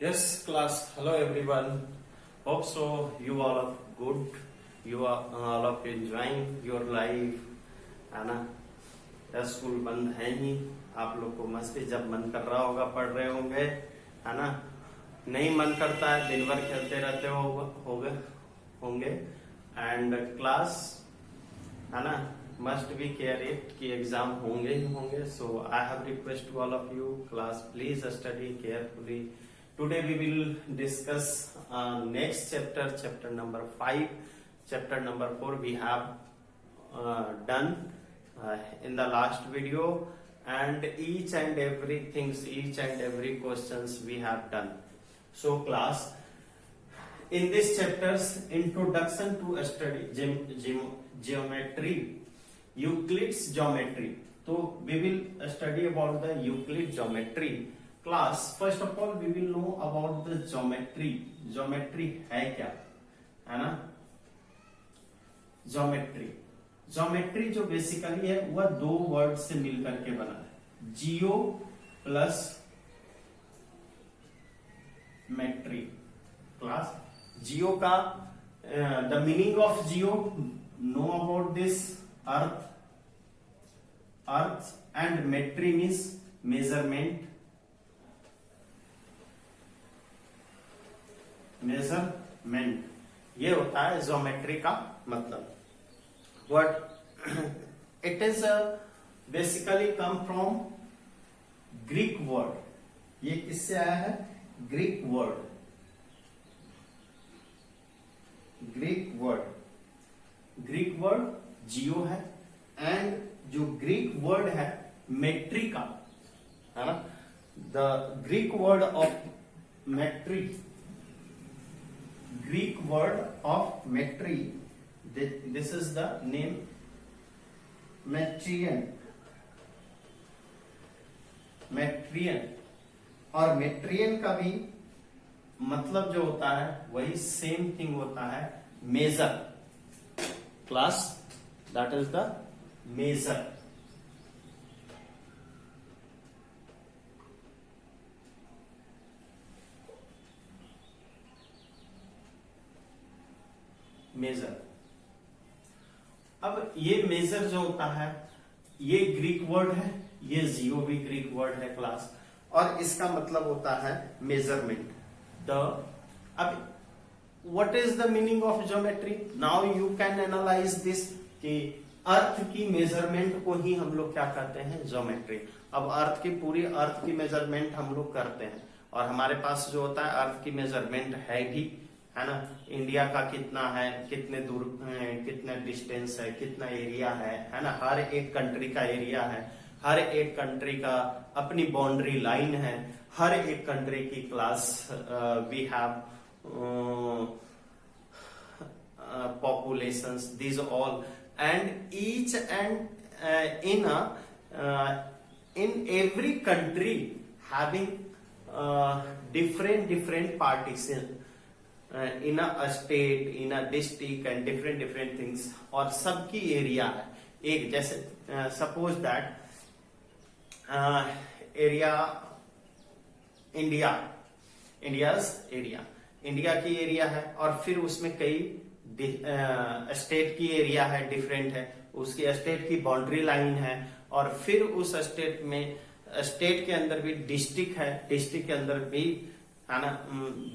Yes, class. Hello, everyone. Hope so. You all are good. You are all of enjoying your life, है ना? School बंद है ही, आप लोग को मस्ती जब मन कर रहा होगा पढ़ रहे होंगे, है ना? नहीं मन करता है दिन भर खेलते रहते होंगे एंड क्लास, है ना? मस्ट बी केयर इट कि एग्जाम होंगे ही होंगे. So I have request to all of you class, please study carefully. Today we will discuss next chapter number 5. Chapter number 4 we have done in the last video, and each and every questions we have done. So class, in this chapter's introduction to study geometry, Euclid's geometry. So we will study about the Euclid geometry. Class, first of all we will know about the geometry. Geometry है क्या, है ना? Geometry जो basically है वह दो word से मिलकर के बना है, जियो प्लस मेट्री. क्लास, जियो का the meaning of geo, know about this earth and metry means measurement. ये होता है ज्योमेट्री का मतलब. What it is basically come from Greek word. ये किससे आया है? ग्रीक वर्ड जियो है, एंड जो ग्रीक वर्ड है मेट्री का, है ना? The Greek word of metry, Greek word of metry, this is the name metrian. और metrian का भी मतलब जो होता है वही सेम थिंग होता है, measure. Class, that is the measure. Measure. अब ये मेजर जो होता है ये ग्रीक वर्ड है, ये जियो भी ग्रीक वर्ड है क्लास, और इसका मतलब होता है मेजरमेंट. अब what is the meaning of geometry? Now you can analyse this कि अर्थ की मेजरमेंट को ही हम लोग क्या कहते हैं? ज्योमेट्री. अब पूरी अर्थ की मेजरमेंट हम लोग करते हैं, और हमारे पास जो होता है अर्थ की मेजरमेंट है भी, है ना? इंडिया का कितना है, कितने दूर, कितना डिस्टेंस है, कितना एरिया है ना? हर एक कंट्री का एरिया है, हर एक कंट्री का अपनी बाउंड्री लाइन है, हर एक कंट्री की class we have populations, these all, and each and in every country having different partition in a state, in a district, and different things. और सबकी एरिया है एक जैसे. सपोज दैट एरिया इंडिया की area है, और फिर उसमें कई स्टेट की एरिया है, डिफरेंट है, उसकी स्टेट की बाउंड्री लाइन है, और फिर उस स्टेट के अंदर भी डिस्ट्रिक्ट है, डिस्ट्रिक्ट के अंदर भी, है ना,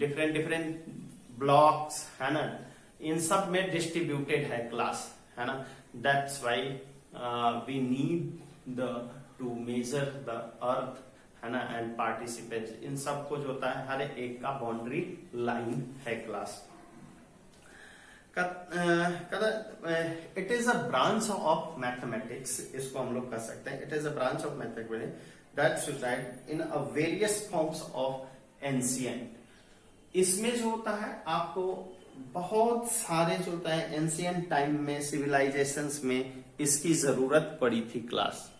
डिफरेंट ब्लॉक्स, है ना? इन सब में डिस्ट्रीब्यूटेड है क्लास, है ना? That's why we need to measure the earth, है ना, एंड पार्टिसिपेंट्स. इन सब को जो होता है हर एक का बाउंड्री लाइन है class. It is a branch of mathematics, इसको हम लोग कह सकते हैं. It is a branch of mathematics that suicide in a various forms of ancient. इसमें जो होता है आपको बहुत सारे जो होता है एंशिएंट टाइम में, सिविलाइजेशंस में इसकी जरूरत पड़ी थी class.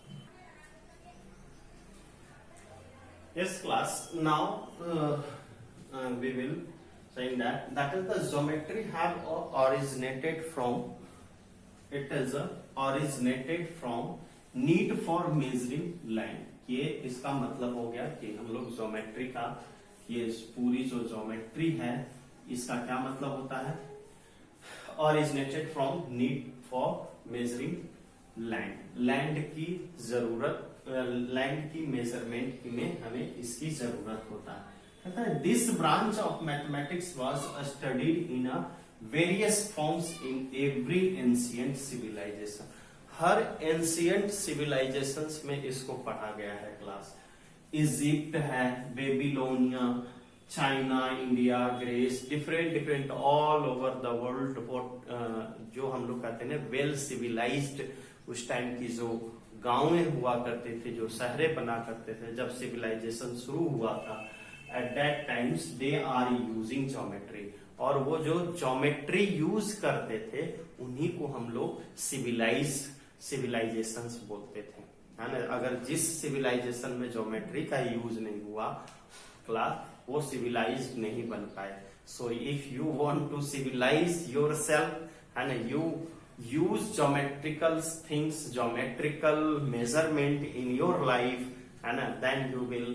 Yes class, now we will saying that is the geometry have originated from need for measuring line. ये इसका मतलब हो गया कि हम लोग ज्योमेट्री का ये पूरी जो ज्योमेट्री है इसका क्या मतलब होता है, originated from need for measuring land. Land की जरूरत, लैंड की मेजरमेंट में हमें इसकी जरूरत होता है। कहता है this branch of mathematics was studied in a various forms in every ancient civilisation. हर एंशिएंट सिविलाइजेशंस में इसको पढ़ा गया है क्लास। इजिप्ट है, Babylonia, China, India, Greece, different all over the world. जो हम लोग कहते हैं वेल सिविलाइज्ड, उस टाइम की जो गांवें हुआ करते थे, जो शहरें बना करते थे, जब सिविलाइजेशन शुरू हुआ था, at that times they are using geometry. और वो जो ज्योमेट्री यूज करते थे उन्हीं को हम लोग सिविलाइजेशंस बोलते थे, है ना। अगर जिस सिविलाइजेशन में ज्योमेट्री का यूज नहीं हुआ क्लास, वो सिविलाइज्ड नहीं बन पाए। So if you want to civilise yourself, है ना, you use geometrical things, geometrical measurement in your life, है ना, then you will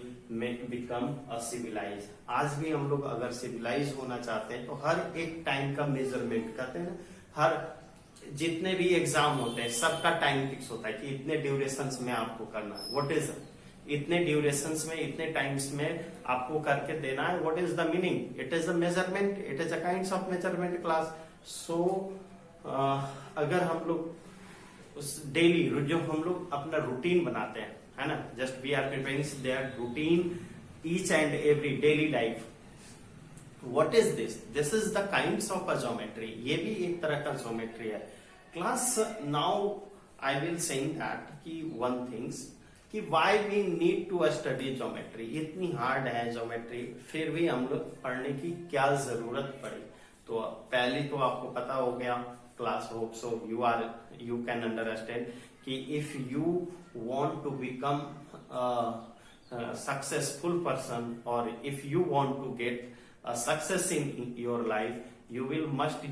become a civilized। आज भी हम लोग अगर सिविलाइज होना चाहते हैं तो हर एक टाइम का मेजरमेंट करते हैं। हर जितने भी एग्जाम होते हैं सबका टाइम फिक्स होता है कि इतने ड्यूरेशंस में आपको करना है। व्हाट इज इतने ड्यूरेशंस में, इतने टाइम्स में आपको करके देना है। What is the meaning? It is a measurement, it is a kind of measurement class. So अगर हम लोग उस डेली जो हम लोग अपना रूटीन बनाते हैं, है ना, just we are preparing their routine each and every daily life. What is this? This is the kinds of a geometry. ये भी एक तरह का ज्योमेट्री है class. Now I will saying that कि वन थिंग्स कि why we need to study geometry. इतनी hard है ज्योमेट्री, फिर भी हम लोग पढ़ने की क्या जरूरत पड़ी। तो पहले तो आपको पता हो गया class, hope so you can understand कि if you want to become a successful person, or if you want to get a success in your life, you must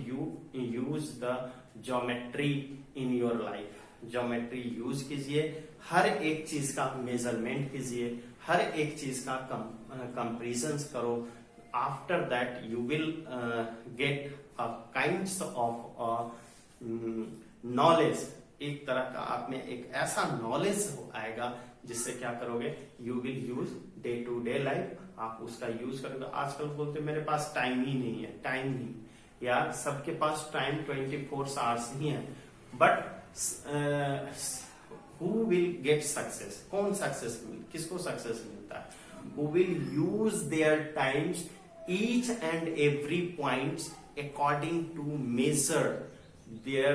use the geometry in your life। Geometry use कीजिए, हर एक चीज का measurement कीजिए, हर एक चीज का comparison करो। After that you will get a kinds of knowledge। एक तरह का आप में एक ऐसा नॉलेज आएगा जिससे क्या करोगे, you will use day to day life, आप उसका यूज करोगे। आजकल बोलते मेरे पास टाइम ही नहीं है, टाइम नहीं यार, सबके पास टाइम 24 आवर्स ही है। But who will get success? कौन सक्सेस किसको सक्सेस मिलता है? Who will use their times each and every points according to measure their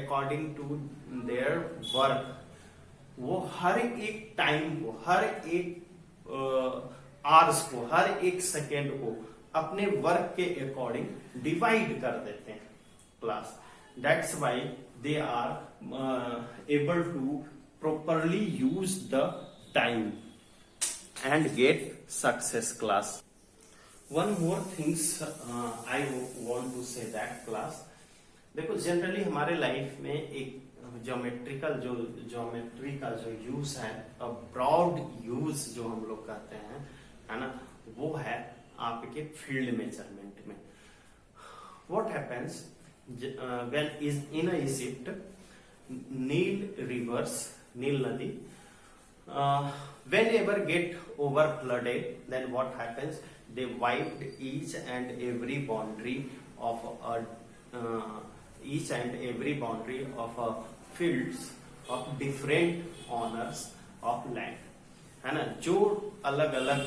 according to their work। वो हर एक टाइम को, हर एक आवर्स को, हर एक सेकेंड को अपने वर्क के अकॉर्डिंग डिवाइड कर देते हैं class. That's why they are able to properly use the time and get success class। One more things I want to say that class, देखो जनरली हमारे लाइफ में एक ज्योमेट्री का जो यूज है, ब्रॉड यूज जो हम लोग कहते हैं, है ना, वो है आपके फील्ड मेजरमेंट में। What happens when is in Egypt, Nile rivers, नील नदी whenever get over flooded, then what happens? They wiped each and every boundary of a fields of different owners of land, है ना। जो अलग अलग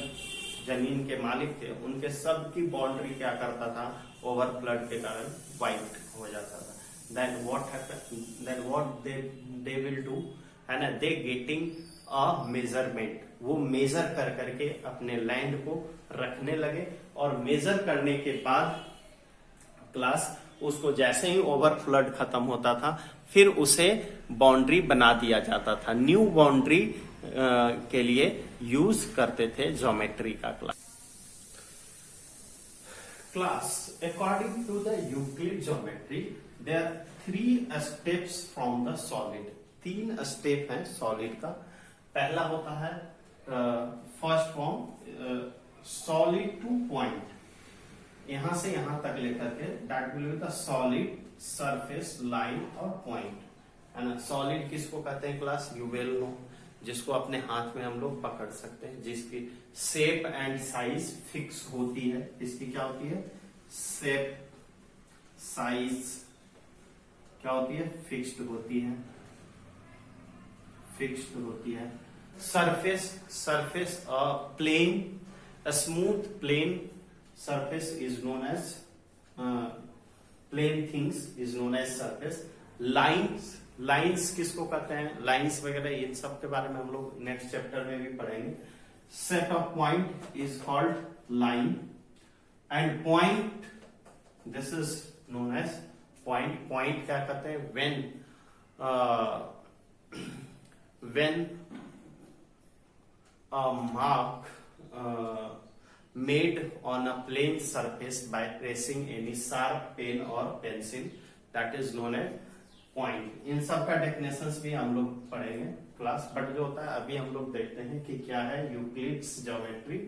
जमीन के मालिक थे उनके सब की बाउंड्री क्या करता था, ओवर फ्लड के कारण वाइप हो जाता था। Then what happen? Then what they will do, है ना, they getting अ मेजरमेंट। वो मेजर कर करके अपने लैंड को रखने लगे, और मेजर करने के बाद क्लास उसको जैसे ही ओवर फ्लड खत्म होता था फिर उसे बाउंड्री बना दिया जाता था। न्यू बाउंड्री के लिए यूज करते थे ज्योमेट्री का class. According to the Euclid geometry there are 3 steps from the solid. 3 step है सॉलिड का। पहला होता है first form solid to point, यहां से यहां तक लेकर के that will be the solid surface line और पॉइंट, है ना। सॉलिड किसको कहते हैं क्लास? यू विल नो, जिसको अपने हाथ में हम लोग पकड़ सकते हैं, जिसकी शेप एंड साइज फिक्स होती है। इसकी क्या होती है? शेप साइज क्या होती है? फिक्स्ड होती है, फिक्स्ड होती है। Surface plane, a smooth plane surface is known as plane things is known as surface. Lines किसको कहते हैं? लाइंस वगैरह इन सब के बारे में हम लोग नेक्स्ट चैप्टर में भी पढ़ेंगे। Set of point is called line and point, this is known as point. Point क्या कहते हैं? when a mark made on a plane surface by pressing any sharp pen or pencil, that is known as point। इन सब का definitions भी हम लोग पढ़ेंगे class, but जो होता है अभी हम लोग देखते हैं कि क्या है यूक्लिड्स ज्योमेट्री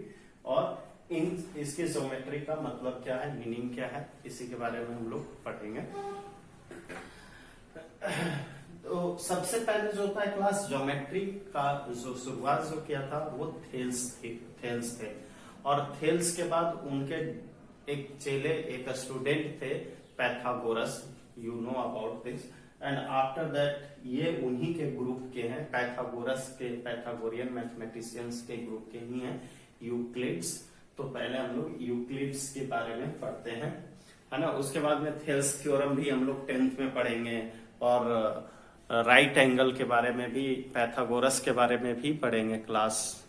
और इसके ज्योमेट्री का मतलब क्या है, मीनिंग क्या है, इसी के बारे में हम लोग पढ़ेंगे। तो सबसे पहले जो होता है क्लास, ज्योमेट्री का जो शुरुआत जो किया था वो थेल्स थे और थेल्स के बाद उनके एक चेले, एक स्टूडेंट थे Pythagoras, you know about this, and after that ये उन्हीं के ग्रुप के हैं, पैथागोरियन मैथमेटिशियंस के ग्रुप के ही हैं यूक्लिड्स। तो पहले हम लोग यूक्लिड्स के बारे में पढ़ते हैं, है ना। उसके बाद में थेल्स थ्योरम भी हम लोग 10th में पढ़ेंगे और राइट एंगल के बारे में भी, पैथागोरस के बारे में भी पढ़ेंगे class.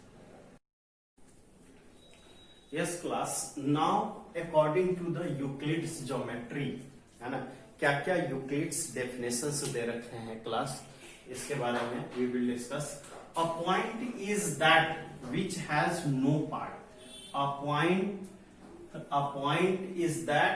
Yes class, now according to the Euclid's geometry, है ना, क्या क्या यूक्लिड्स डेफिनेशंस दे रखे हैं क्लास, इसके बारे में we will discuss. A point is that which has no part. A point is that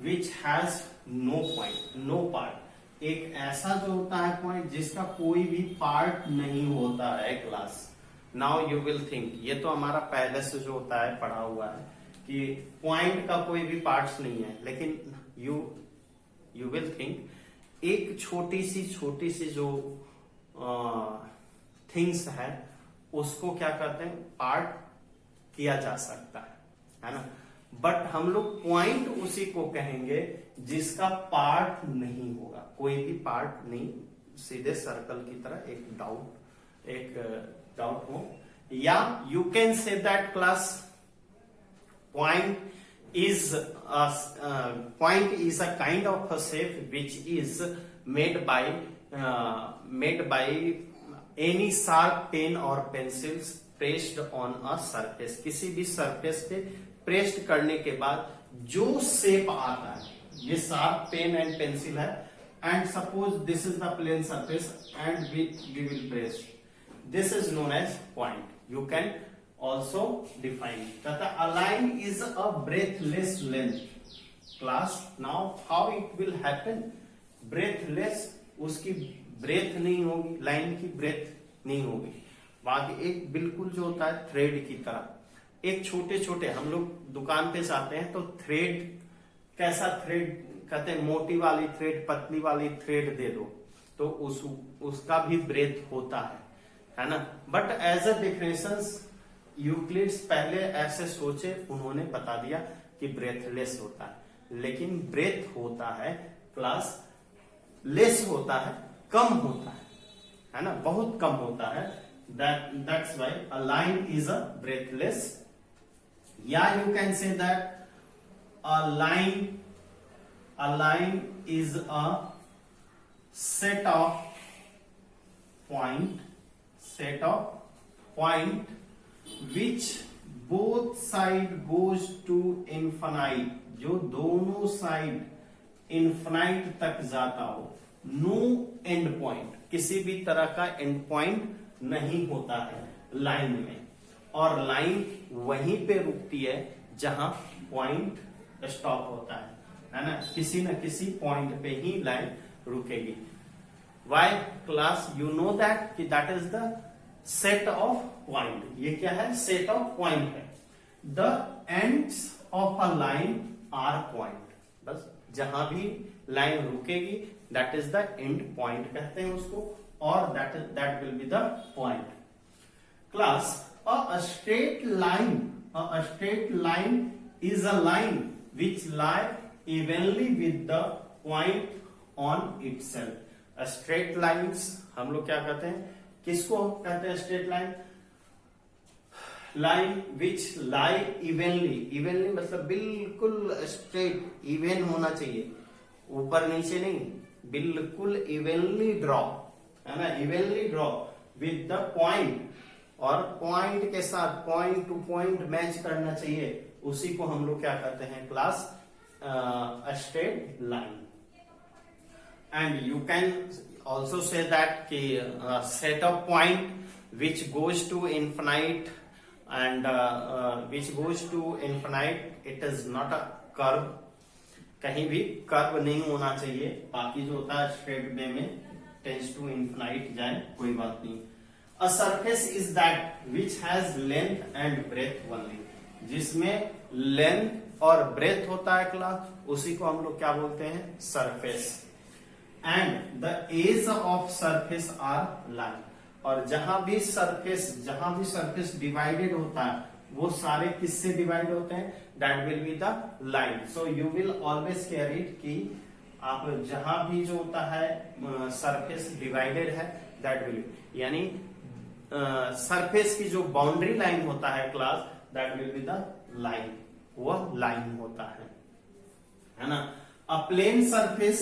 which has no point, no part. एक ऐसा जो होता है पॉइंट जिसका कोई भी पार्ट नहीं होता है class. Now you will think, ये तो हमारा पहले से जो होता है पढ़ा हुआ है कि पॉइंट का कोई भी पार्ट्स नहीं है, लेकिन यू विल थिंक एक छोटी सी जो थिंग्स है उसको क्या कहते हैं, पार्ट किया जा सकता है ना। बट हम लोग पॉइंट उसी को कहेंगे जिसका पार्ट नहीं होगा, कोई भी पार्ट नहीं, सीधे सर्कल की तरह एक डाउट हो। या you can say that class point is a kind of a shape which is made by any sharp pen और pencils pressed on a surface. किसी भी सरफेस पे प्रेस्ड करने के बाद जो शेप आता है, ये शार्प पेन एंड पेंसिल है, and suppose this is the plane surface and we will press, this is known as point. You can also define कहता a line is a breathless length. Class, now how it will happen? Breathless, उसकी breath नहीं होगी, line की breath नहीं होगी, बाकी एक बिल्कुल जो होता है थ्रेड की तरह, एक छोटे हम लोग दुकान पे जाते हैं तो थ्रेड, कैसा थ्रेड कहते हैं, मोटी वाली थ्रेड, पतली वाली थ्रेड दे दो तो उसका भी ब्रेथ होता है ना। But as a definition Euclid's पहले ऐसे सोचे, उन्होंने बता दिया कि ब्रेथलेस होता है, लेकिन ब्रेथ होता है क्लास, लेस होता है, कम होता है ना, बहुत कम होता है। That's why a line is a breathless. Yeah, you can say that a line is a set of point which both side goes to infinite, जो दोनों साइड इन्फिनाइट तक जाता हो। नो एंड पॉइंट, किसी भी तरह का एंड पॉइंट नहीं होता है लाइन में, और लाइन वहीं पे रुकती है जहां पॉइंट स्टॉप होता है ना, किसी न किसी पॉइंट पे ही लाइन रुकेगी। Why class? You know that कि that is the set of point, ये क्या है, सेट ऑफ पॉइंट है। The ends of a line are point, बस जहां भी लाइन रुकेगी that is the end point कहते हैं उसको, और that will be the point. Class a straight line is a line which lie evenly with the point on itself. A straight lines हम लोग क्या कहते हैं, किसको कहते हैं straight line? Line which lie evenly मतलब बिल्कुल straight, even होना चाहिए, ऊपर नीचे नहीं, बिल्कुल evenly draw, है ना, evenly draw with the point, और पॉइंट के साथ पॉइंट टू पॉइंट मैच करना चाहिए, उसी को हम लोग क्या कहते हैं class, straight line. And you can also say that कि set of point which goes to infinite and which goes to infinite, it is not a curve, कहीं भी कर्व नहीं होना चाहिए, बाकी जो होता है स्ट्रेट वे में टेंस टू इन्फिनाइट जाए, कोई बात नहीं। A surface is that which has length and breadth only, जिसमें लेंथ और ब्रेथ होता है क्लास, उसी को हम लोग क्या बोलते हैं, surface. And the edge of surface are line, और जहां भी सरफेस डिवाइडेड होता है वो सारे किससे डिवाइड होते हैं, that will be the line. So you will always care it कि आप जहां भी जो होता है सरफेस डिवाइडेड है दैट विल, यानी सरफेस की जो बाउंड्री लाइन होता है class, that will be the line, वह लाइन होता है ना। A plane surface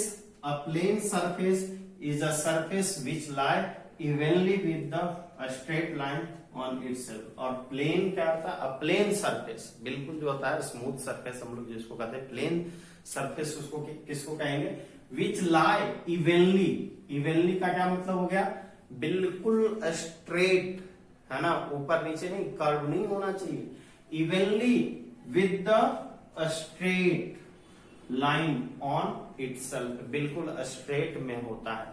is a surface which lie evenly with the straight line on itself. और प्लेन क्या होता है, अ प्लेन सरफेस, बिल्कुल जो होता है स्मूथ सरफेस हम लोग जिसको कहते हैं प्लेन सरफेस, उसको किसको कहेंगे, विच लाई इवनली का क्या मतलब हो गया, बिल्कुल स्ट्रेट, है ना, ऊपर नीचे नहीं, कर्व नहीं होना चाहिए, evenly with the straight line on itself, बिल्कुल स्ट्रेट में होता है।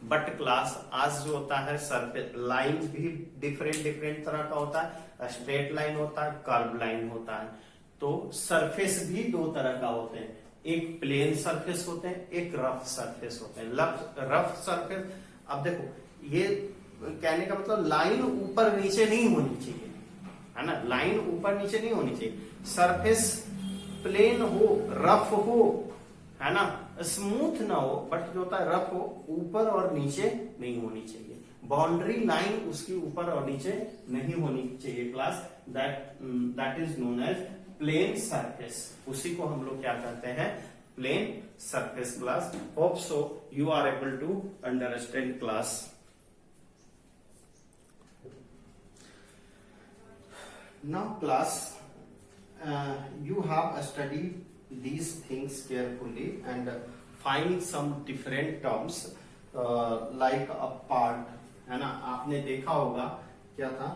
बट क्लास आज जो होता है सरफेस लाइन भी डिफरेंट तरह का होता है, स्ट्रेट लाइन होता है, कर्व लाइन होता है। तो सरफेस भी दो तरह का होते हैं, एक प्लेन सरफेस होते हैं, एक रफ सरफेस होते हैं। रफ सरफेस, अब देखो ये कहने का मतलब लाइन ऊपर नीचे नहीं होनी चाहिए, है ना, लाइन ऊपर नीचे नहीं होनी चाहिए, सरफेस प्लेन हो, रफ हो, है ना, स्मूथ ना हो, बट जो होता है रफ हो, ऊपर और नीचे नहीं होनी चाहिए, बाउंड्री लाइन उसकी ऊपर और नीचे नहीं होनी चाहिए class, that is known as plane surface, उसी को हम लोग क्या कहते हैं, plane surface class. Hope so you are able to understand class. Now class, you have studied these things carefully and find some different terms like a part, है ना, आपने देखा होगा क्या था,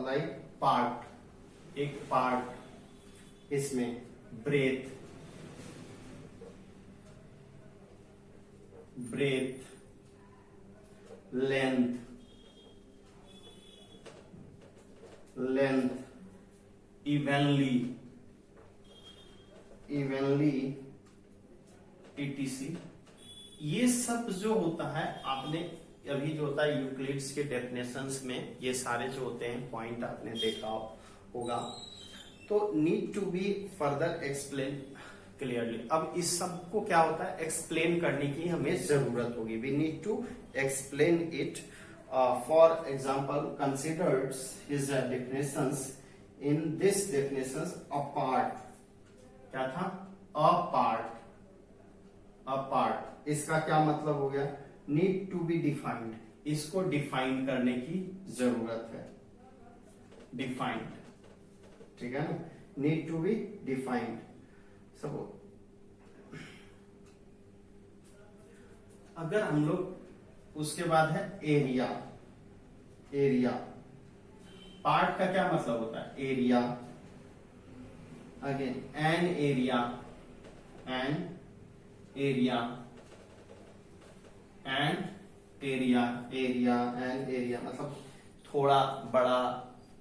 like part, एक पार्ट, इसमें ब्रेथ, लेंथ, इवनली etc, ये सब जो होता है आपने अभी जो होता है यूक्लिड्स के डेफिनेशंस में ये सारे जो होते हैं पॉइंट आपने देखा होगा, तो need to be further explain clearly. अब इस सब को क्या होता है, एक्सप्लेन करने की हमें जरूरत होगी, we need to explain it. For example considers his definitions, in this definitions a part, क्या था, अ पार्ट, इसका क्या मतलब हो गया, नीड टू बी डिफाइंड, इसको डिफाइन करने की जरूरत है, डिफाइंड, ठीक है ना, नीड टू बी डिफाइंड। सब अगर हम लोग, उसके बाद है एरिया, पार्ट का क्या मतलब होता है, एरिया, अगेन एन एरिया, मतलब थोड़ा बड़ा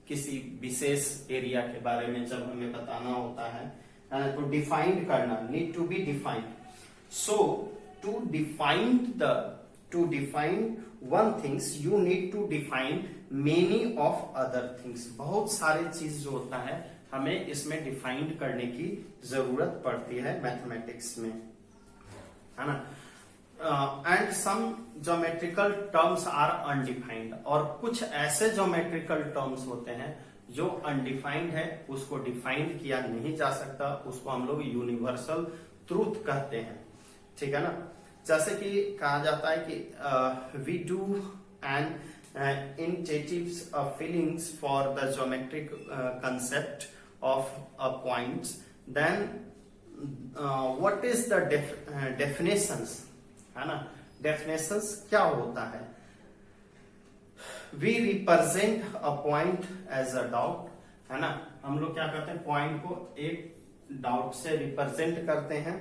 किसी विशेष एरिया के बारे में जब हमें बताना होता है तो डिफाइंड करना, need to be defined. So to define one things you need to define many of other things. बहुत सारे चीज जो होता है हमें इसमें डिफाइंड करने की जरूरत पड़ती है मैथमेटिक्स में, है ना. And some geometrical terms are undefined, और कुछ ऐसे ज्योमेट्रिकल टर्म्स होते हैं जो अनडिफाइंड है, उसको डिफाइंड किया नहीं जा सकता, उसको हम लोग यूनिवर्सल ट्रूथ कहते हैं. ठीक है ना. जैसे कि कहा जाता है कि we do an intuitive feelings for the geometric concept of a points, then what is the definitions, है ना. definitions क्या होता है. we represent a point as a dot, है ना. हम लोग क्या करते हैं, पॉइंट को एक डॉट से रिप्रेजेंट करते हैं.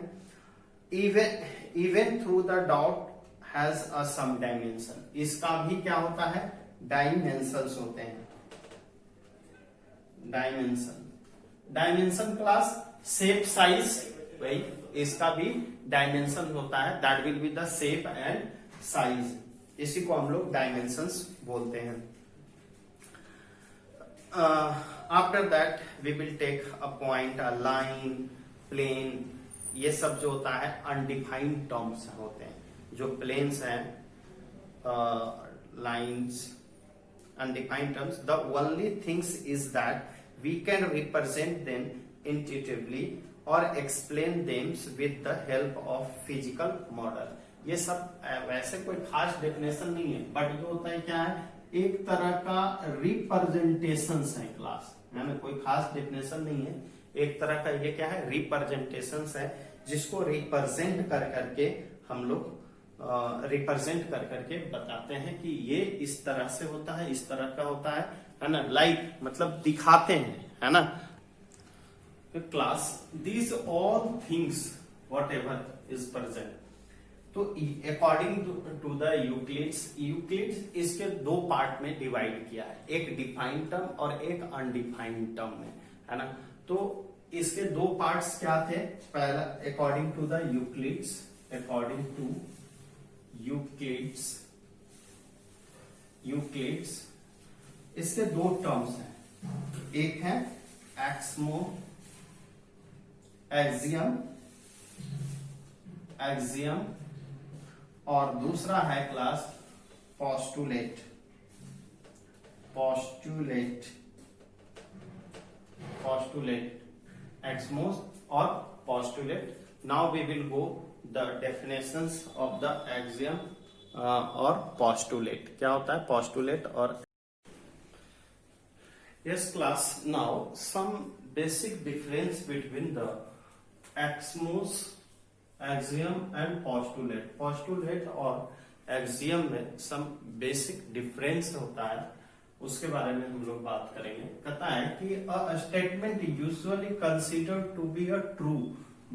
even through the dot has a some dimension. इसका भी क्या होता है, डायमेंशंस होते हैं. डायमेंशन क्लास शेप साइज, भाई इसका भी डायमेंशन होता है. That will be the shape and size. इसी को हम लोग डायमेंशंस बोलते हैं. After that we will take a point, a line, plane. ये सब जो होता है अनडिफाइंड टर्म्स होते हैं. जो प्लेन्स हैं, lines, undefined terms. The only things is that we can represent them intuitively or explain them with the help of physical model. ये सब वैसे कोई खास डेफिनेशन नहीं है, बट जो होता है क्या है, एक तरह का रिप्रेजेंटेशंस है क्लास, है ना. कोई खास डेफिनेशन नहीं है, एक तरह का ये क्या है, रिप्रेजेंटेशंस है, जिसको रिप्रेजेंट कर करके हम लोग रिप्रेजेंट कर करके बताते हैं कि ये इस तरह से होता है, इस तरह का होता है ना. लाइक मतलब दिखाते हैं, है ना. Class these all things what ever is present. तो अकॉर्डिंग टू द यूक्लिड्स इसके दो पार्ट में डिवाइड किया है, एक डिफाइंड टर्म और एक अनडिफाइंड टर्म में, है ना. तो इसके दो पार्ट्स क्या थे. पहला अकॉर्डिंग टू द यूक्लिड्स इसके दो टर्म्स हैं. एक है एक्सियम और दूसरा है क्लास पोस्टुलेट. एक्समोस और postulate. Now we will go the definitions of the axiom और postulate. क्या होता है postulate और yes class. now some basic difference between the axiom and postulate और axiom में some basic difference होता है, उसके बारे में हम लोग बात करेंगे. कहता है कि a statement usually considered to be a true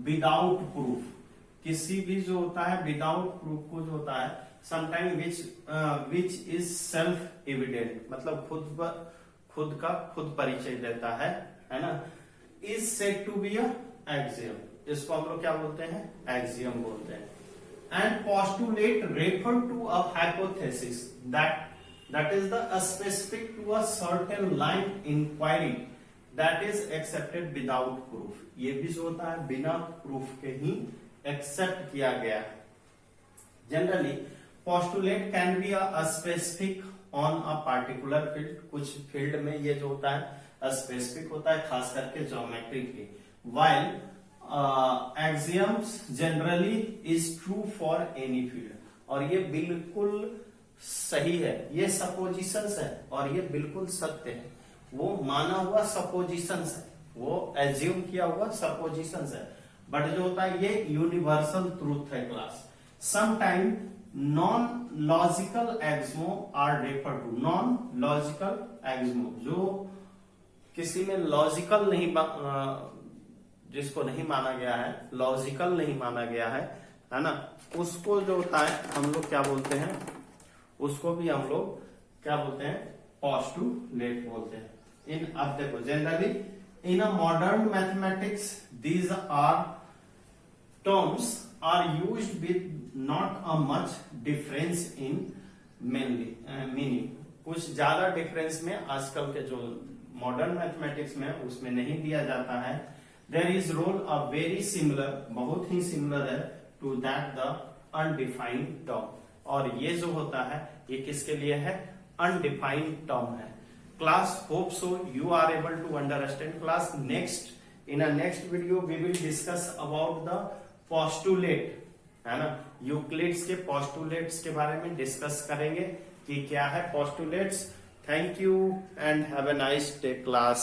without proof. किसी भी जो होता है विदाउट प्रूफ को जो होता है sometime which is self evident, मतलब खुद का खुद परिचय देता है ना. Is said to be a axiom. इसको हम लोग क्या बोलते हैं, एक्सियम बोलते हैं. And postulate refer to a hypothesis that is the specific to a certain line inquiry that is accepted without proof. ये भी जो होता है बिना प्रूफ के ही एक्सेप्ट किया गया. Generally postulate can be a specific on a particular field. कुछ फील्ड में ये जो होता है स्पेसिफिक होता है, खास करके ज्योमेट्री की. While axioms generally is true for any field. और ये बिल्कुल सही है, ये सपोजिशंस है और ये बिल्कुल सत्य है. वो माना हुआ सपोजिशंस है, वो एज्यूम किया हुआ सपोजिशंस है, बट जो होता है ये यूनिवर्सल ट्रूथ है class. Sometime non logical axiom are refer to. Non logical axiom जो किसी में लॉजिकल नहीं, जिसको नहीं माना गया है, लॉजिकल नहीं माना गया है ना, उसको जो होता है हम लोग क्या बोलते हैं, उसको भी हम लोग क्या बोलते हैं, पोस्टुलेट बोलते हैं। इन अब देखो generally in a modern mathematics these are terms are used with not a much difference in meaning. कुछ ज्यादा डिफरेंस में आजकल के जो मॉडर्न मैथमेटिक्स में उसमें नहीं दिया जाता है। There is role a very similar, बहुत ही सिमिलर है to that the undefined term. और ये जो होता है ये किसके लिए है? अनडिफाइंड टर्म है। Class hope so you are able to understand. Class next in a next video we will discuss about the postulate, है ना। यूक्लिड्स के पोस्टुलेट्स के बारे में डिस्कस करेंगे कि क्या है postulates. Thank you and have a nice day class.